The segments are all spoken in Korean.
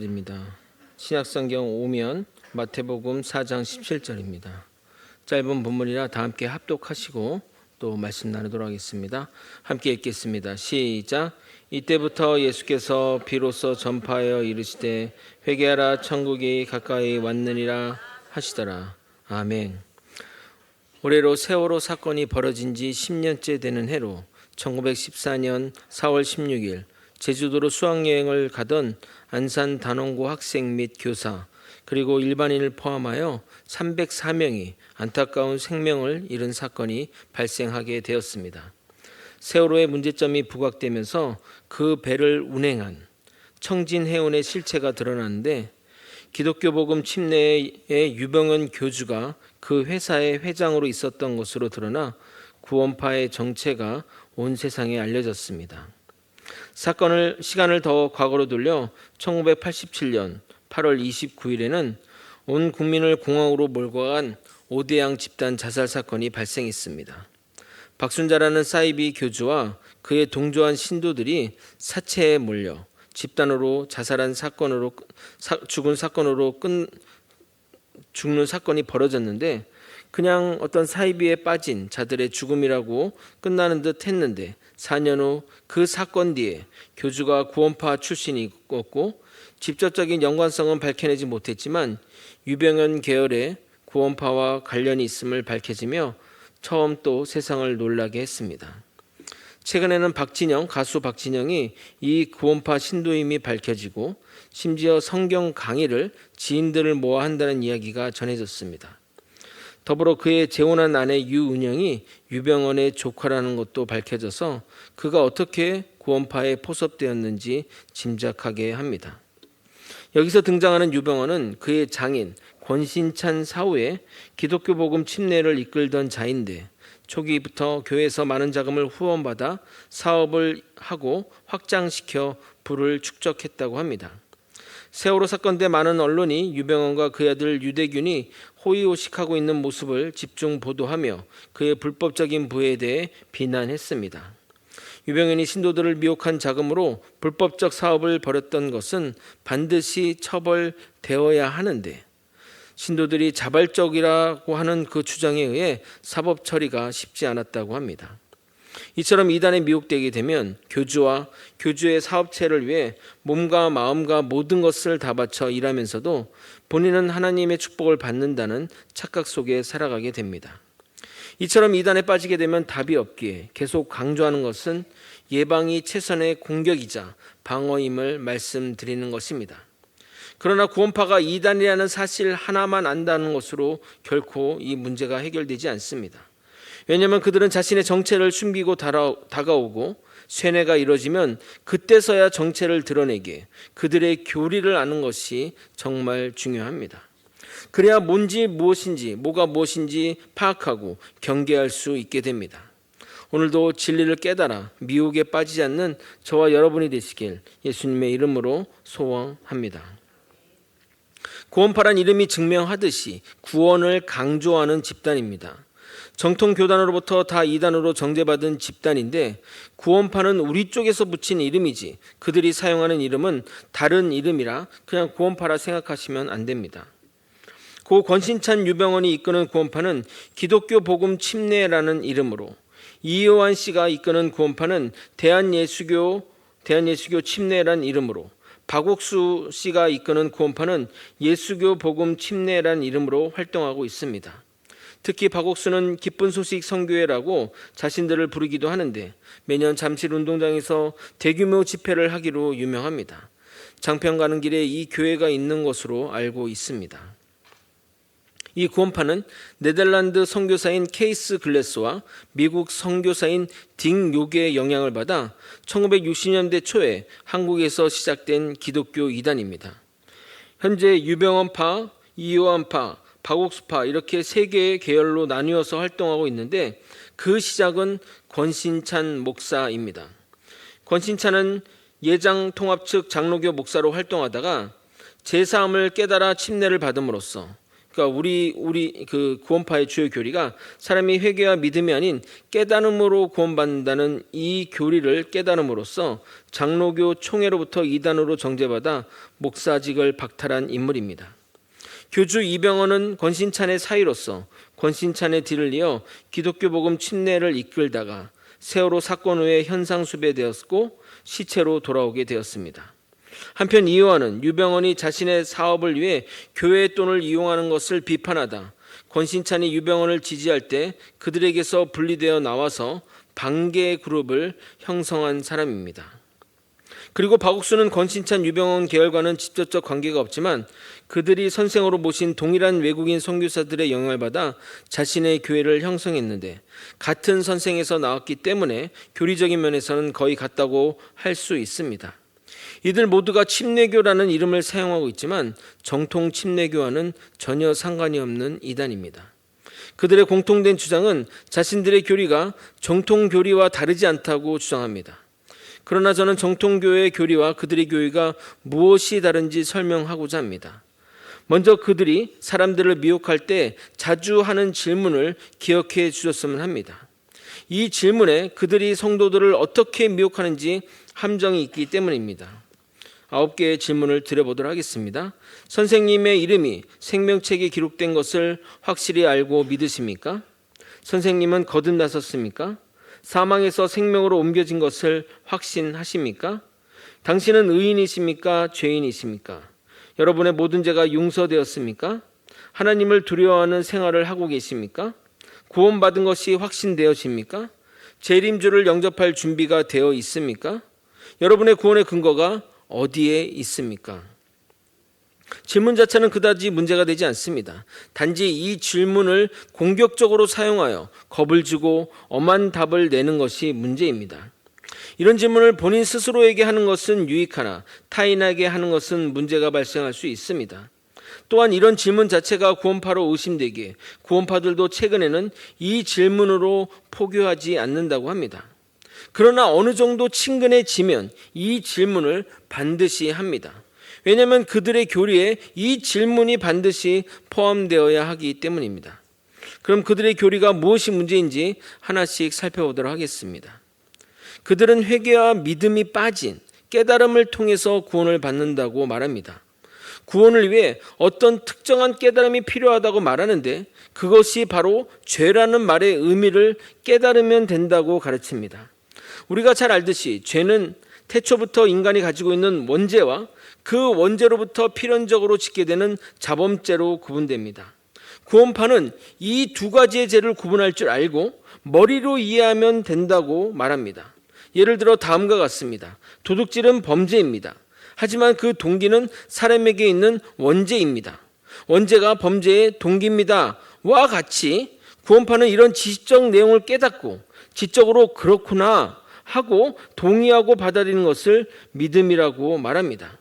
입니다. 신약성경 오면 마태복음 4장 17절입니다. 짧은 본문이라 다 함께 합독하시고 또 말씀 나누도록 하겠습니다. 함께 읽겠습니다. 시작. 이때부터 예수께서 비로소 전파하여 이르시되 회개하라 천국이 가까이 왔느니라 하시더라. 아멘. 올해로 세월호 사건이 벌어진 지 10년째 되는 해로 1914년 4월 16일 제주도로 수학여행을 가던 안산 단원고 학생 및 교사 그리고 일반인을 포함하여 304명이 안타까운 생명을 잃은 사건이 발생하게 되었습니다. 세월호의 문제점이 부각되면서 그 배를 운행한 청진해운의 실체가 드러났는데 기독교 복음 침례의 유병헌 교주가 그 회사의 회장으로 있었던 것으로 드러나 구원파의 정체가 온 세상에 알려졌습니다. 시간을 더 과거로 돌려 1987년 8월 29일에는 온 국민을 공항으로 몰고 간 오대양 집단 자살 사건이 발생했습니다. 박순자라는 사이비 교주와 그의 동조한 신도들이 사체에 몰려 집단으로 자살한 사건으로 죽는 사건이 벌어졌는데 그냥 어떤 사이비에 빠진 자들의 죽음이라고 끝나는 듯 했는데 4년 후 그 사건 뒤에 교주가 구원파 출신이었고 직접적인 연관성은 밝혀내지 못했지만 유병헌 계열의 구원파와 관련이 있음을 밝혀지며 처음 또 세상을 놀라게 했습니다. 최근에는 가수 박진영이 이 구원파 신도임이 밝혀지고 심지어 성경 강의를 지인들을 모아 한다는 이야기가 전해졌습니다. 더불어 그의 재혼한 아내 유은영이 유병헌의 조카라는 것도 밝혀져서 그가 어떻게 구원파에 포섭되었는지 짐작하게 합니다. 여기서 등장하는 유병헌은 그의 장인 권신찬 사후에 기독교 복음 침례를 이끌던 자인데 초기부터 교회에서 많은 자금을 후원받아 사업을 하고 확장시켜 부를 축적했다고 합니다. 세월호 사건 때 많은 언론이 유병헌과 그의 아들 유대균이 호의호식하고 있는 모습을 집중 보도하며 그의 불법적인 부에 대해 비난했습니다. 유병헌이 신도들을 미혹한 자금으로 불법적 사업을 벌였던 것은 반드시 처벌되어야 하는데 신도들이 자발적이라고 하는 그 주장에 의해 사법 처리가 쉽지 않았다고 합니다. 이처럼 이단에 미혹되게 되면 교주와 교주의 사업체를 위해 몸과 마음과 모든 것을 다 바쳐 일하면서도 본인은 하나님의 축복을 받는다는 착각 속에 살아가게 됩니다. 이처럼 이단에 빠지게 되면 답이 없기에 계속 강조하는 것은 예방이 최선의 공격이자 방어임을 말씀드리는 것입니다. 그러나 구원파가 이단이라는 사실 하나만 안다는 것으로 결코 이 문제가 해결되지 않습니다. 왜냐하면 그들은 자신의 정체를 숨기고 다가오고 쇠뇌가 이루어지면 그때서야 정체를 드러내기에 그들의 교리를 아는 것이 정말 중요합니다. 그래야 뭐가 무엇인지 파악하고 경계할 수 있게 됩니다. 오늘도 진리를 깨달아 미혹에 빠지지 않는 저와 여러분이 되시길 예수님의 이름으로 소원합니다. 구원파란 이름이 증명하듯이 구원을 강조하는 집단입니다. 정통 교단으로부터 다 이단으로 정죄받은 집단인데 구원파는 우리 쪽에서 붙인 이름이지 그들이 사용하는 이름은 다른 이름이라 그냥 구원파라 생각하시면 안 됩니다. 고 권신찬 유병헌이 이끄는 구원파는 기독교 복음 침례라는 이름으로 이요한 씨가 이끄는 구원파는 대한예수교 침례라는 이름으로 박옥수 씨가 이끄는 구원파는 예수교 복음 침례라는 이름으로 활동하고 있습니다. 특히 박옥수는 기쁜 소식 선교회라고 자신들을 부르기도 하는데 매년 잠실 운동장에서 대규모 집회를 하기로 유명합니다. 장평 가는 길에 이 교회가 있는 것으로 알고 있습니다. 이 구원파는 네덜란드 선교사인 케이스 글래스와 미국 선교사인 딩 요게의 영향을 받아 1960년대 초에 한국에서 시작된 기독교 이단입니다. 현재 유병헌파, 이요한파, 박옥수파 이렇게 세 개의 계열로 나뉘어서 활동하고 있는데 그 시작은 권신찬 목사입니다. 권신찬은 예장 통합 측 장로교 목사로 활동하다가 제사함을 깨달아 침례를 받음으로써 그러니까 우리 그 구원파의 주요 교리가 사람이 회개와 믿음이 아닌 깨달음으로 구원받는다는 이 교리를 깨달음으로써 장로교 총회로부터 이단으로 정죄받아 목사직을 박탈한 인물입니다. 교주 이병헌은 권신찬의 사위로서 권신찬의 뒤를 이어 기독교 복음 침례를 이끌다가 세월호 사건 후에 현상 수배되었고 시체로 돌아오게 되었습니다. 한편 이요한은 유병헌이 자신의 사업을 위해 교회의 돈을 이용하는 것을 비판하다 권신찬이 유병헌을 지지할 때 그들에게서 분리되어 나와서 반개 그룹을 형성한 사람입니다. 그리고 박옥수는 권신찬 유병헌 계열과는 직접적 관계가 없지만 그들이 선생으로 모신 동일한 외국인 선교사들의 영향을 받아 자신의 교회를 형성했는데 같은 선생에서 나왔기 때문에 교리적인 면에서는 거의 같다고 할 수 있습니다. 이들 모두가 침례교라는 이름을 사용하고 있지만 정통 침례교와는 전혀 상관이 없는 이단입니다. 그들의 공통된 주장은 자신들의 교리가 정통 교리와 다르지 않다고 주장합니다. 그러나 저는 정통교회의 교리와 그들의 교리가 무엇이 다른지 설명하고자 합니다. 먼저 그들이 사람들을 미혹할 때 자주 하는 질문을 기억해 주셨으면 합니다. 이 질문에 그들이 성도들을 어떻게 미혹하는지 함정이 있기 때문입니다. 9개의 질문을 드려보도록 하겠습니다. 선생님의 이름이 생명책에 기록된 것을 확실히 알고 믿으십니까? 선생님은 거듭나셨습니까? 사망에서 생명으로 옮겨진 것을 확신하십니까? 당신은 의인이십니까? 죄인이십니까? 여러분의 모든 죄가 용서되었습니까? 하나님을 두려워하는 생활을 하고 계십니까? 구원받은 것이 확신되어집니까? 재림주를 영접할 준비가 되어 있습니까? 여러분의 구원의 근거가 어디에 있습니까? 질문 자체는 그다지 문제가 되지 않습니다. 단지 이 질문을 공격적으로 사용하여 겁을 주고 엄한 답을 내는 것이 문제입니다. 이런 질문을 본인 스스로에게 하는 것은 유익하나 타인에게 하는 것은 문제가 발생할 수 있습니다. 또한 이런 질문 자체가 구원파로 의심되기에 구원파들도 최근에는 이 질문으로 포교하지 않는다고 합니다. 그러나 어느 정도 친근해지면 이 질문을 반드시 합니다. 왜냐하면 그들의 교리에 이 질문이 반드시 포함되어야 하기 때문입니다. 그럼 그들의 교리가 무엇이 문제인지 하나씩 살펴보도록 하겠습니다. 그들은 회개와 믿음이 빠진 깨달음을 통해서 구원을 받는다고 말합니다. 구원을 위해 어떤 특정한 깨달음이 필요하다고 말하는데 그것이 바로 죄라는 말의 의미를 깨달으면 된다고 가르칩니다. 우리가 잘 알듯이 죄는 태초부터 인간이 가지고 있는 원죄와 그 원죄로부터 필연적으로 짓게 되는 자범죄로 구분됩니다. 구원파는 이 두 가지의 죄를 구분할 줄 알고 머리로 이해하면 된다고 말합니다. 예를 들어 다음과 같습니다. 도둑질은 범죄입니다. 하지만 그 동기는 사람에게 있는 원죄입니다. 원죄가 범죄의 동기입니다. 와 같이 구원파는 이런 지식적 내용을 깨닫고 지적으로 그렇구나 하고 동의하고 받아들이는 것을 믿음이라고 말합니다.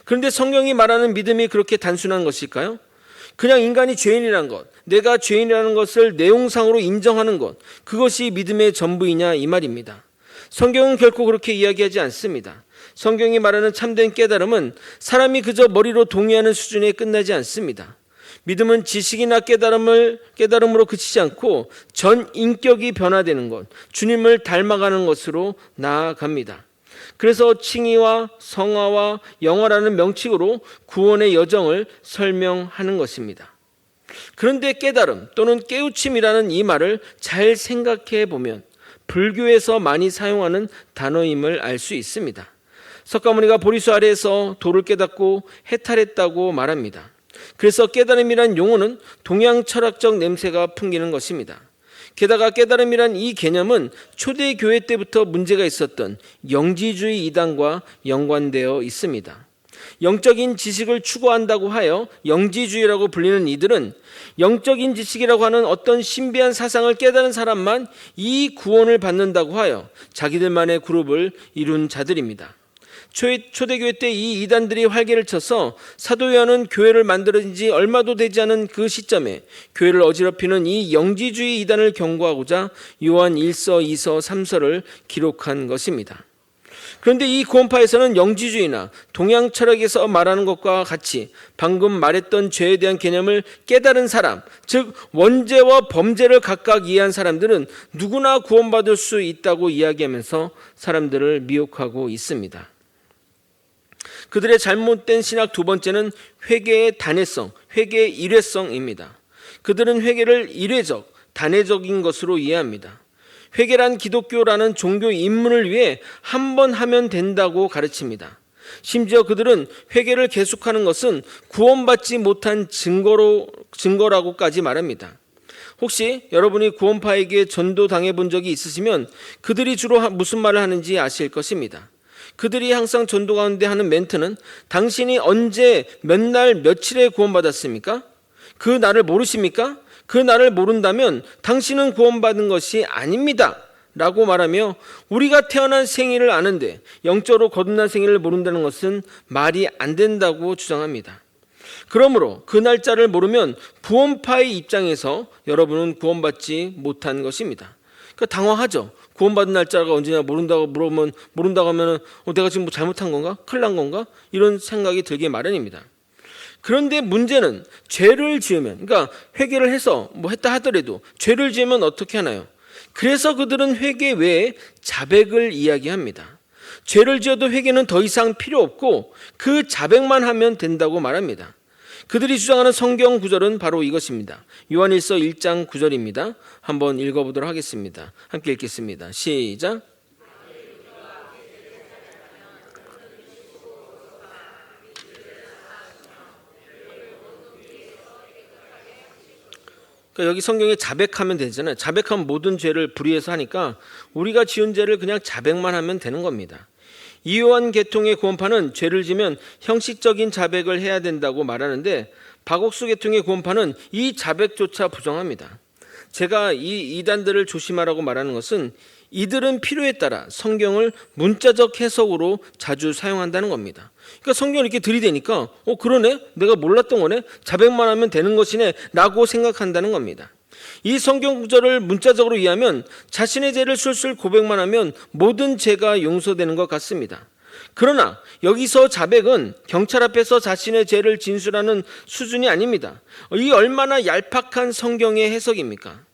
그런데 성경이 말하는 믿음이 그렇게 단순한 것일까요? 그냥 인간이 죄인이라는 것, 내가 죄인이라는 것을 내용상으로 인정하는 것, 그것이 믿음의 전부이냐 이 말입니다. 성경은 결코 그렇게 이야기하지 않습니다. 성경이 말하는 참된 깨달음은 사람이 그저 머리로 동의하는 수준에 끝나지 않습니다. 믿음은 지식이나 깨달음으로 그치지 않고 전 인격이 변화되는 것, 주님을 닮아가는 것으로 나아갑니다. 그래서 칭의와 성화와 영화라는 명칭으로 구원의 여정을 설명하는 것입니다. 그런데 깨달음 또는 깨우침이라는 이 말을 잘 생각해 보면 불교에서 많이 사용하는 단어임을 알 수 있습니다. 석가모니가 보리수 아래에서 도를 깨닫고 해탈했다고 말합니다. 그래서 깨달음이란 용어는 동양 철학적 냄새가 풍기는 것입니다. 게다가 깨달음이란 이 개념은 초대교회 때부터 문제가 있었던 영지주의 이단과 연관되어 있습니다. 영적인 지식을 추구한다고 하여 영지주의라고 불리는 이들은 영적인 지식이라고 하는 어떤 신비한 사상을 깨달은 사람만 이 구원을 받는다고 하여 자기들만의 그룹을 이룬 자들입니다. 초대교회 때 이 이단들이 활개를 쳐서 사도 요한은 교회를 만들어진 지 얼마도 되지 않은 그 시점에 교회를 어지럽히는 이 영지주의 이단을 경고하고자 요한 1서, 2서, 3서를 기록한 것입니다. 그런데 이 구원파에서는 영지주의나 동양 철학에서 말하는 것과 같이 방금 말했던 죄에 대한 개념을 깨달은 사람, 즉 원죄와 범죄를 각각 이해한 사람들은 누구나 구원받을 수 있다고 이야기하면서 사람들을 미혹하고 있습니다. 그들의 잘못된 신학 두 번째는 회개의 단회성, 회개의 일회성입니다. 그들은 회개를 일회적, 단회적인 것으로 이해합니다. 회개란 기독교라는 종교 입문을 위해 한 번 하면 된다고 가르칩니다. 심지어 그들은 회개를 계속하는 것은 구원받지 못한 증거라고까지 말합니다. 혹시 여러분이 구원파에게 전도당해 본 적이 있으시면 그들이 주로 무슨 말을 하는지 아실 것입니다. 그들이 항상 전도 가운데 하는 멘트는 당신이 언제 몇 날 며칠에 구원받았습니까? 그 날을 모르십니까? 그 날을 모른다면 당신은 구원받은 것이 아닙니다 라고 말하며 우리가 태어난 생일을 아는데 영적으로 거듭난 생일을 모른다는 것은 말이 안 된다고 주장합니다. 그러므로 그 날짜를 모르면 구원파의 입장에서 여러분은 구원받지 못한 것입니다. 그러니까 당황하죠. 구원받은 날짜가 언제냐 모른다고 물으면 모른다고 하면 내가 지금 뭐 잘못한 건가? 큰일 난 건가? 이런 생각이 들기 마련입니다. 그런데 문제는 죄를 지으면, 그러니까 회개를 해서 뭐 했다 하더라도 죄를 지으면 어떻게 하나요? 그래서 그들은 회개 외에 자백을 이야기합니다. 죄를 지어도 회개는 더 이상 필요 없고 그 자백만 하면 된다고 말합니다. 그들이 주장하는 성경 구절은 바로 이것입니다. 요한일서 1장 9절입니다. 한번 읽어보도록 하겠습니다. 함께 읽겠습니다. 시작. 그러니까 여기 성경에 자백하면 되잖아요. 자백하면 모든 죄를 불의해서 하니까 우리가 지은 죄를 그냥 자백만 하면 되는 겁니다. 이요한 계통의 구원파는 죄를 지면 형식적인 자백을 해야 된다고 말하는데 박옥수 계통의 구원파는 이 자백조차 부정합니다. 제가 이 이단들을 조심하라고 말하는 것은 이들은 필요에 따라 성경을 문자적 해석으로 자주 사용한다는 겁니다. 그러니까 성경을 이렇게 들이대니까 그러네? 내가 몰랐던 거네? 자백만 하면 되는 것이네? 라고 생각한다는 겁니다. 이 성경 구절을 문자적으로 이해하면 자신의 죄를 술술 고백만 하면 모든 죄가 용서되는 것 같습니다. 그러나 여기서 자백은 경찰 앞에서 자신의 죄를 진술하는 수준이 아닙니다. 이 얼마나 얄팍한 성경의 해석입니까?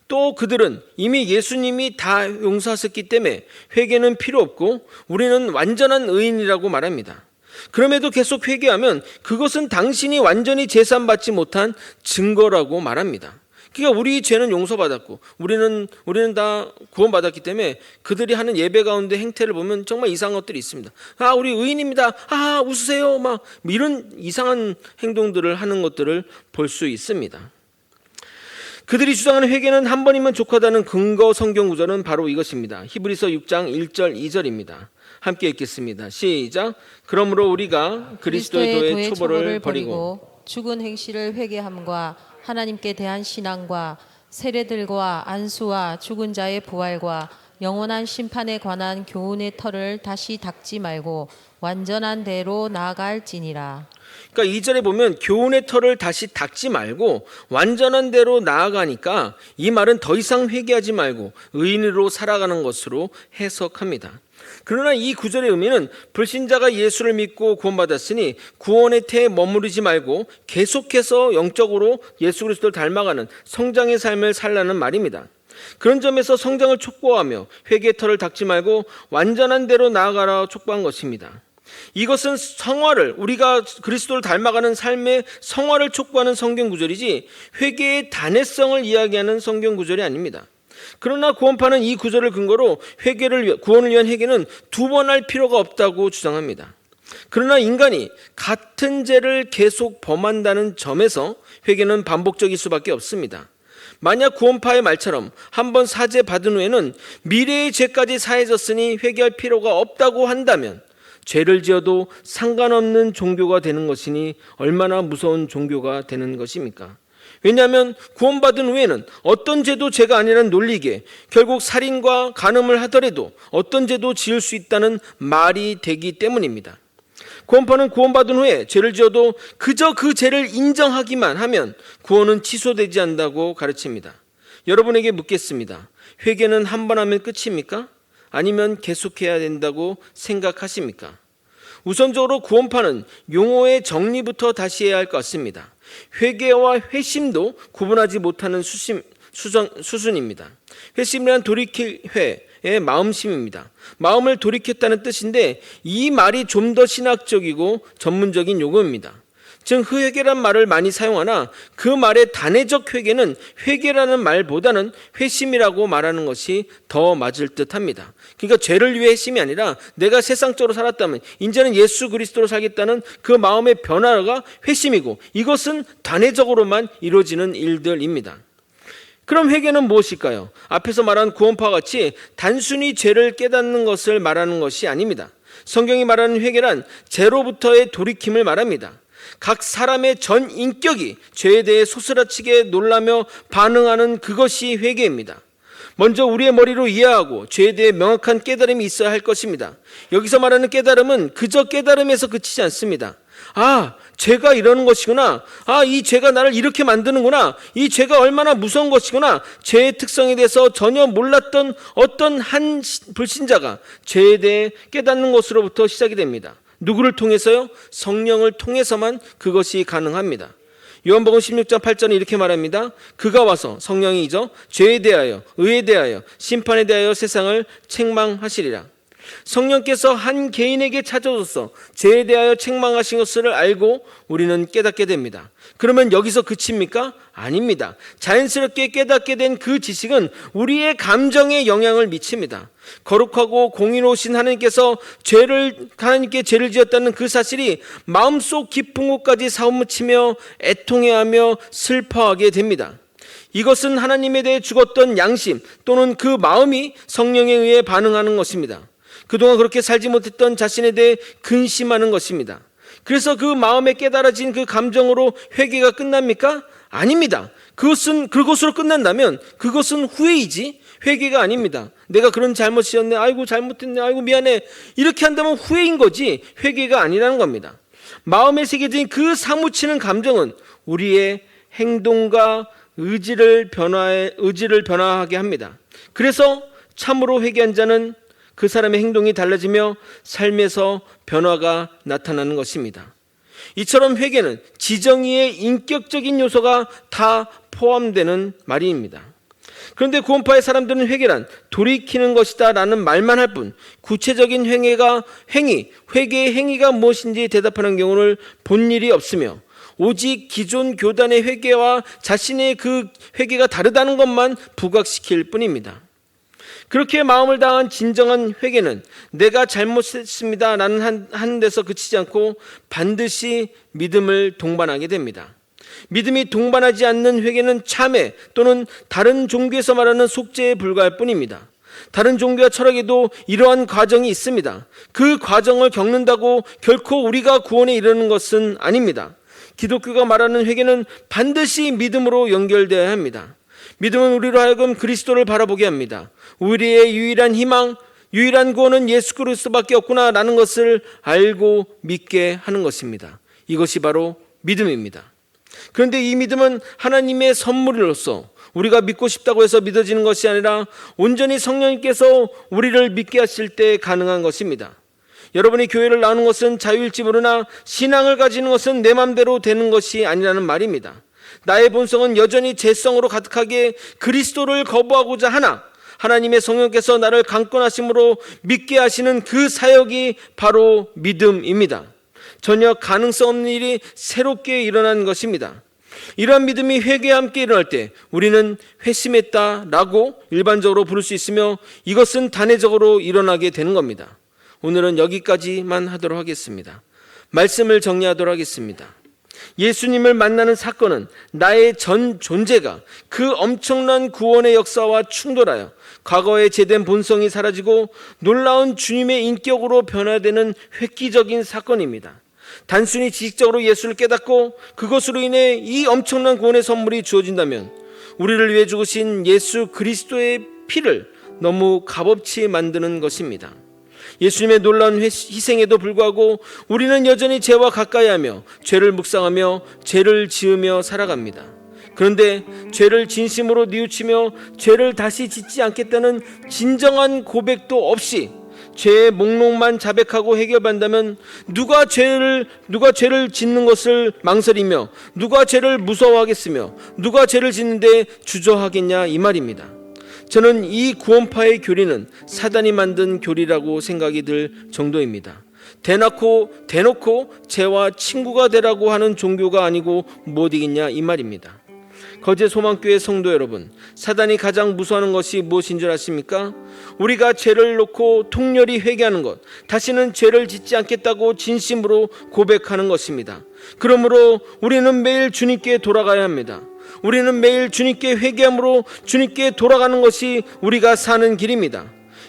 또 그들은 이미 예수님이 다 용서하셨기 때문에 회개는 필요 없고 우리는 완전한 의인이라고 말합니다. 그럼에도 계속 회개하면 그것은 당신이 완전히 제산받지 못한 증거라고 말합니다. 그러니까 우리 죄는 용서받았고 우리는 다 구원받았기 때문에 그들이 하는 예배 가운데 행태를 보면 정말 이상한 것들이 있습니다. 우리 의인입니다. 웃으세요. 막 이런 이상한 행동들을 하는 것들을 볼 수 있습니다. 그들이 주장하는 회개는 한 번이면 족하다는 근거 성경 구절은 바로 이것입니다. 히브리서 6장 1절 2절입니다. 함께 읽겠습니다. 시작. 그러므로 우리가 그리스도의 도의 초벌을 버리고 죽은 행실을 회개함과 하나님께 대한 신앙과 세례들과 안수와 죽은 자의 부활과 영원한 심판에 관한 교훈의 털을 다시 닦지 말고 완전한 대로 나아갈지니라. 그러니까 2절에 보면 교훈의 털을 다시 닦지 말고 완전한 대로 나아가니까 이 말은 더 이상 회개하지 말고 의인으로 살아가는 것으로 해석합니다. 그러나 이 구절의 의미는 불신자가 예수를 믿고 구원받았으니 구원의 태에 머무르지 말고 계속해서 영적으로 예수 그리스도를 닮아가는 성장의 삶을 살라는 말입니다. 그런 점에서 성장을 촉구하며 회개의 털을 닦지 말고 완전한 대로 나아가라 촉구한 것입니다. 이것은 성화를 우리가 그리스도를 닮아가는 삶의 성화를 촉구하는 성경 구절이지 회개의 단회성을 이야기하는 성경 구절이 아닙니다. 그러나 구원파는 이 구절을 근거로 구원을 위한 회개는 두 번 할 필요가 없다고 주장합니다. 그러나 인간이 같은 죄를 계속 범한다는 점에서 회개는 반복적일 수밖에 없습니다. 만약 구원파의 말처럼 한번 사죄 받은 후에는 미래의 죄까지 사해졌으니 회개할 필요가 없다고 한다면 죄를 지어도 상관없는 종교가 되는 것이니 얼마나 무서운 종교가 되는 것입니까? 왜냐하면 구원받은 후에는 어떤 죄도 죄가 아니라는 논리에 결국 살인과 간음을 하더라도 어떤 죄도 지을 수 있다는 말이 되기 때문입니다. 구원파는 구원받은 후에 죄를 지어도 그저 그 죄를 인정하기만 하면 구원은 취소되지 않는다고 가르칩니다. 여러분에게 묻겠습니다. 회개는 한 번 하면 끝입니까? 아니면 계속해야 된다고 생각하십니까? 우선적으로 구원파는 용어의 정리부터 다시 해야 할 것 같습니다. 회개와 회심도 구분하지 못하는 수준입니다. 회심이란 돌이킬 회의 마음심입니다. 마음을 돌이켰다는 뜻인데 이 말이 좀 더 신학적이고 전문적인 용어입니다. 즉 회개란 말을 많이 사용하나 그 말의 단회적 회개는 회개라는 말보다는 회심이라고 말하는 것이 더 맞을 듯합니다. 그러니까 죄를 위해 회심이 아니라 내가 세상적으로 살았다면 이제는 예수 그리스도로 살겠다는 그 마음의 변화가 회심이고 이것은 단회적으로만 이루어지는 일들입니다. 그럼 회개는 무엇일까요? 앞에서 말한 구원파와 같이 단순히 죄를 깨닫는 것을 말하는 것이 아닙니다. 성경이 말하는 회개란 죄로부터의 돌이킴을 말합니다. 각 사람의 전 인격이 죄에 대해 소스라치게 놀라며 반응하는 그것이 회개입니다. 먼저 우리의 머리로 이해하고 죄에 대해 명확한 깨달음이 있어야 할 것입니다. 여기서 말하는 깨달음은 그저 깨달음에서 그치지 않습니다. 아, 죄가 이러는 것이구나. 아, 이 죄가 나를 이렇게 만드는구나. 이 죄가 얼마나 무서운 것이구나. 죄의 특성에 대해서 전혀 몰랐던 어떤 한 불신자가 죄에 대해 깨닫는 것으로부터 시작이 됩니다. 누구를 통해서요? 성령을 통해서만 그것이 가능합니다. 요한복음 16장 8절에 이렇게 말합니다. 그가 와서 성령이죠. 죄에 대하여, 의에 대하여, 심판에 대하여 세상을 책망하시리라. 성령께서 한 개인에게 찾아줘서 죄에 대하여 책망하신 것을 알고 우리는 깨닫게 됩니다. 그러면 여기서 그칩니까? 아닙니다. 자연스럽게 깨닫게 된 그 지식은 우리의 감정에 영향을 미칩니다. 거룩하고 공의로우신 하나님께서 하나님께 죄를 지었다는 그 사실이 마음속 깊은 곳까지 사무치며 애통해하며 슬퍼하게 됩니다. 이것은 하나님에 대해 죽었던 양심 또는 그 마음이 성령에 의해 반응하는 것입니다. 그동안 그렇게 살지 못했던 자신에 대해 근심하는 것입니다. 그래서 그 마음에 깨달아진 그 감정으로 회개가 끝납니까? 아닙니다. 그것으로 끝난다면 그것은 후회이지 회개가 아닙니다. 내가 그런 잘못이었네. 아이고 잘못했네. 아이고 미안해. 이렇게 한다면 후회인 거지 회개가 아니라는 겁니다. 마음에 새겨진 그 사무치는 감정은 우리의 행동과 의지를 변화하게 합니다. 그래서 참으로 회개한 자는 그 사람의 행동이 달라지며 삶에서 변화가 나타나는 것입니다. 이처럼 회개는 지정의의 인격적인 요소가 다 포함되는 말입니다. 그런데 구원파의 사람들은 회개란 돌이키는 것이다 라는 말만 할 뿐 구체적인 회개의 행위가 무엇인지 대답하는 경우를 본 일이 없으며 오직 기존 교단의 회개와 자신의 그 회개가 다르다는 것만 부각시킬 뿐입니다. 그렇게 마음을 다한 진정한 회개는 내가 잘못했습니다 라는 하는 데서 그치지 않고 반드시 믿음을 동반하게 됩니다. 믿음이 동반하지 않는 회개는 참회 또는 다른 종교에서 말하는 속죄에 불과할 뿐입니다. 다른 종교와 철학에도 이러한 과정이 있습니다. 그 과정을 겪는다고 결코 우리가 구원에 이르는 것은 아닙니다. 기독교가 말하는 회개는 반드시 믿음으로 연결되어야 합니다. 믿음은 우리로 하여금 그리스도를 바라보게 합니다. 우리의 유일한 희망, 유일한 구원은 예수 그리스도밖에 없구나라는 것을 알고 믿게 하는 것입니다. 이것이 바로 믿음입니다. 그런데 이 믿음은 하나님의 선물로서 우리가 믿고 싶다고 해서 믿어지는 것이 아니라 온전히 성령님께서 우리를 믿게 하실 때 가능한 것입니다. 여러분이 교회를 나오는 것은 자유일지 모르나 신앙을 가지는 것은 내 맘대로 되는 것이 아니라는 말입니다. 나의 본성은 여전히 죄성으로 가득하게 그리스도를 거부하고자 하나 하나님의 성령께서 나를 강권하심으로 믿게 하시는 그 사역이 바로 믿음입니다. 전혀 가능성 없는 일이 새롭게 일어난 것입니다. 이러한 믿음이 회개와 함께 일어날 때 우리는 회심했다라고 일반적으로 부를 수 있으며 이것은 단회적으로 일어나게 되는 겁니다. 오늘은 여기까지만 하도록 하겠습니다. 말씀을 정리하도록 하겠습니다. 예수님을 만나는 사건은 나의 전 존재가 그 엄청난 구원의 역사와 충돌하여 과거의 죄된 본성이 사라지고 놀라운 주님의 인격으로 변화되는 획기적인 사건입니다. 단순히 지식적으로 예수를 깨닫고 그것으로 인해 이 엄청난 구원의 선물이 주어진다면 우리를 위해 죽으신 예수 그리스도의 피를 너무 값없이 만드는 것입니다. 예수님의 놀라운 희생에도 불구하고 우리는 여전히 죄와 가까이하며 죄를 묵상하며 죄를 지으며 살아갑니다. 그런데 죄를 진심으로 뉘우치며 죄를 다시 짓지 않겠다는 진정한 고백도 없이 죄의 목록만 자백하고 해결한다면 누가 죄를 짓는 것을 망설이며 누가 죄를 무서워하겠으며 누가 죄를 짓는데 주저하겠냐 이 말입니다. 저는 이 구원파의 교리는 사단이 만든 교리라고 생각이 들 정도입니다. 대놓고 죄와 친구가 되라고 하는 종교가 아니고 무엇이겠냐 이 말입니다. 거제 소망교회 성도 여러분, 사단이 가장 무서워하는 것이 무엇인 줄 아십니까? 우리가 죄를 놓고 통렬히 회개하는 것, 다시는 죄를 짓지 않겠다고 진심으로 고백하는 것입니다. 그러므로 우리는 매일 주님께 돌아가야 합니다. 우리는 매일 주님께 회개함으로 주님께 돌아가는 것이 우리가 사는 길입니다.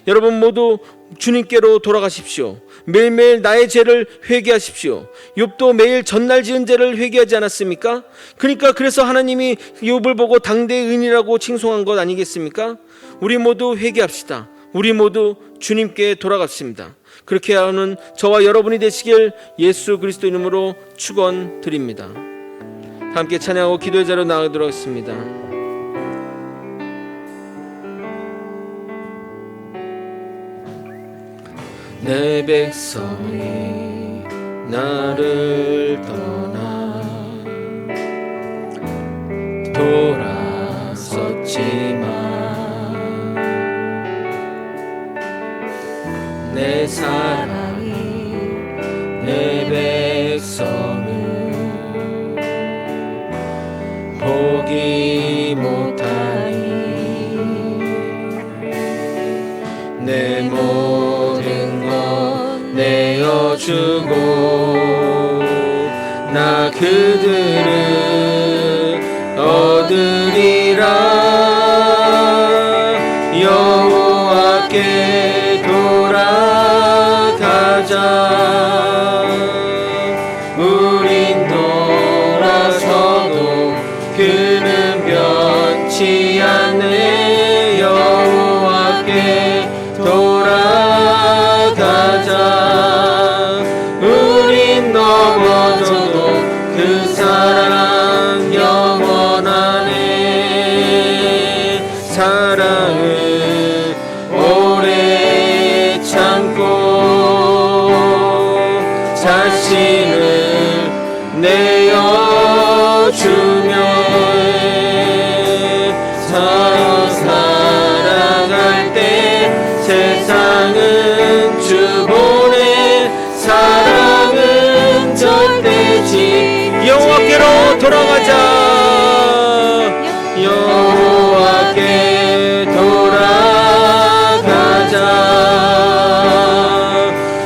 여러분 모두 주님께로 돌아가십시오. 매일매일 나의 죄를 회개하십시오. 욥도 매일 전날 지은 죄를 회개하지 않았습니까? 그래서 하나님이 욥을 보고 당대의 의인이라고 칭송한 것 아니겠습니까? 우리 모두 회개합시다. 우리 모두 주님께 돌아갑시다. 그렇게 하는 저와 여러분이 되시길 예수 그리스도 이름으로 축원드립니다. 함께 찬양하고 기도의 자리로 나가도록 하겠습니다. 내 백성이 나를 떠나 돌아섰지만 내 사랑이 내 백성을 포기 못하니 내 모든 것 내어주고 나 그들을 얻으리라. 여호와께 돌아가자. 우린 돌아서도 그는 변치 않네. 여호와께 돌아가자. 우린 넘어져도 그 사랑 영원하네. 사랑을 오래 참고 자신을 내어주며 서로 사랑할 때 세상은 주보내. 사랑은 절대지. 여호와께로 돌아가자. 여호와께 돌아가자.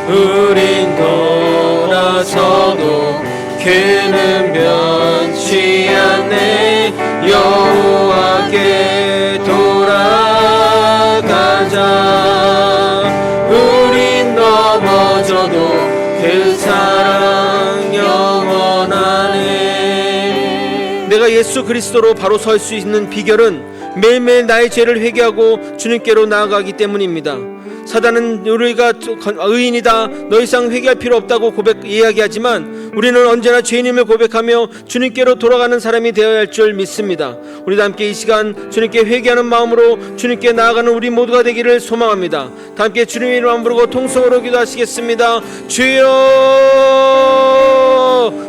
우린 돌아서도 그는 변치 않네. 여호와께 돌아가자. 우린 넘어져도 그 사랑 영원하네. 내가 예수 그리스도로 바로 설 수 있는 비결은 매일매일 나의 죄를 회개하고 주님께로 나아가기 때문입니다. 사단은 우리가 의인이다, 더 이상 회개할 필요 없다고 이야기하지만 우리는 언제나 죄인임을 고백하며 주님께로 돌아가는 사람이 되어야 할 줄 믿습니다. 우리도 함께 이 시간 주님께 회개하는 마음으로 주님께 나아가는 우리 모두가 되기를 소망합니다. 다 함께 주님의 이름 부르고 통성으로 기도하시겠습니다. 주여,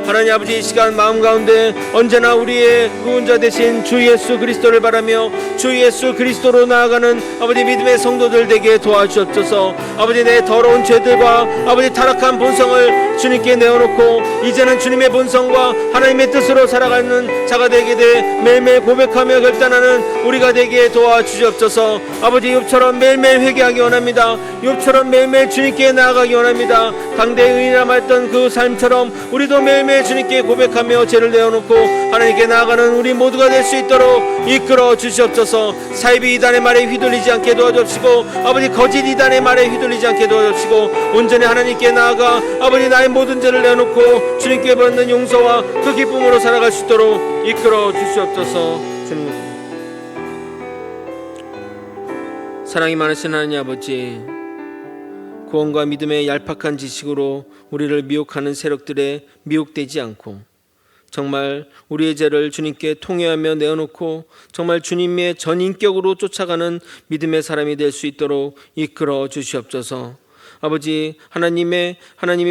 하나님 아버지, 이 시간 마음 가운데 언제나 우리의 구원자 되신 주 예수 그리스도를 바라며 주 예수 그리스도로 나아가는 아버지 믿음의 성도들 되게 도와주옵소서. 아버지, 내 더러운 죄들과 아버지 타락한 본성을 주님께 내어놓고 이제는 주님의 본성과 하나님의 뜻으로 살아가는 자가 되게 돼 매일매일 고백하며 결단하는 우리가 되게 도와주옵소서. 아버지, 욥처럼 매일매일 회개하기 원합니다. 욥처럼 매일매일 주님께 나아가기 원합니다. 당대의 의인이라 말했던 그 삶처럼 우리도 매일매일 주님께 고백하며 죄를 내어놓고 하나님께 나아가는 우리 모두가 될 수 있도록 이끌어 주시옵소서. 사이비 이단의 말에 휘둘리지 않게 도와주시고 아버지 거짓 이단의 말에 휘둘리지 않게 도와주시고 온전히 하나님께 나아가 아버지 나의 모든 죄를 내어놓고 주님께 받는 용서와 그 기쁨으로 살아갈 수 있도록 이끌어 주시옵소서. 주님, 사랑이 많으신 하나님 아버지, 구원과 믿음의 얄팍한 지식으로 우리를 미혹하는 세력들에 미혹되지 않고 정말 우리의 죄를 주님께 통회하며 내어놓고 정말 주님의 전인격으로 쫓아가는 믿음의 사람이 될 수 있도록 이끌어 주시옵소서. 아버지, 하나님이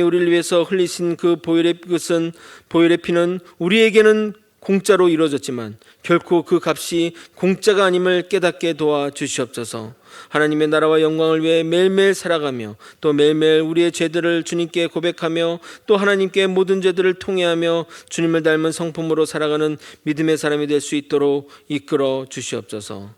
우리를 위해서 흘리신 그 보혈의 피는 우리에게는 공짜로 이루어졌지만 결코 그 값이 공짜가 아님을 깨닫게 도와주시옵소서. 하나님의 나라와 영광을 위해 매일매일 살아가며 또 매일매일 우리의 죄들을 주님께 고백하며 또 하나님께 모든 죄들을 통회하며 주님을 닮은 성품으로 살아가는 믿음의 사람이 될 수 있도록 이끌어 주시옵소서.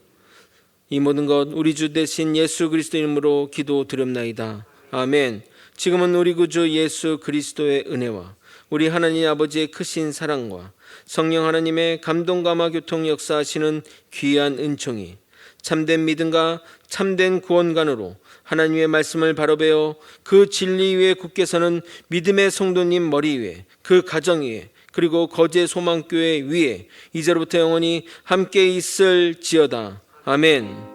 이 모든 것 우리 주 대신 예수 그리스도 이름으로 기도드립나이다. 아멘. 지금은 우리 구주 예수 그리스도의 은혜와 우리 하나님 아버지의 크신 사랑과 성령 하나님의 감동감화 교통 역사하시는 귀한 은총이 참된 믿음과 참된 구원관으로 하나님의 말씀을 바로 배워 그 진리 위에 굳게 서는 믿음의 성도님 머리 위에, 그 가정 위에, 그리고 거제 소망교회 위에 이제로부터 영원히 함께 있을지어다. 아멘.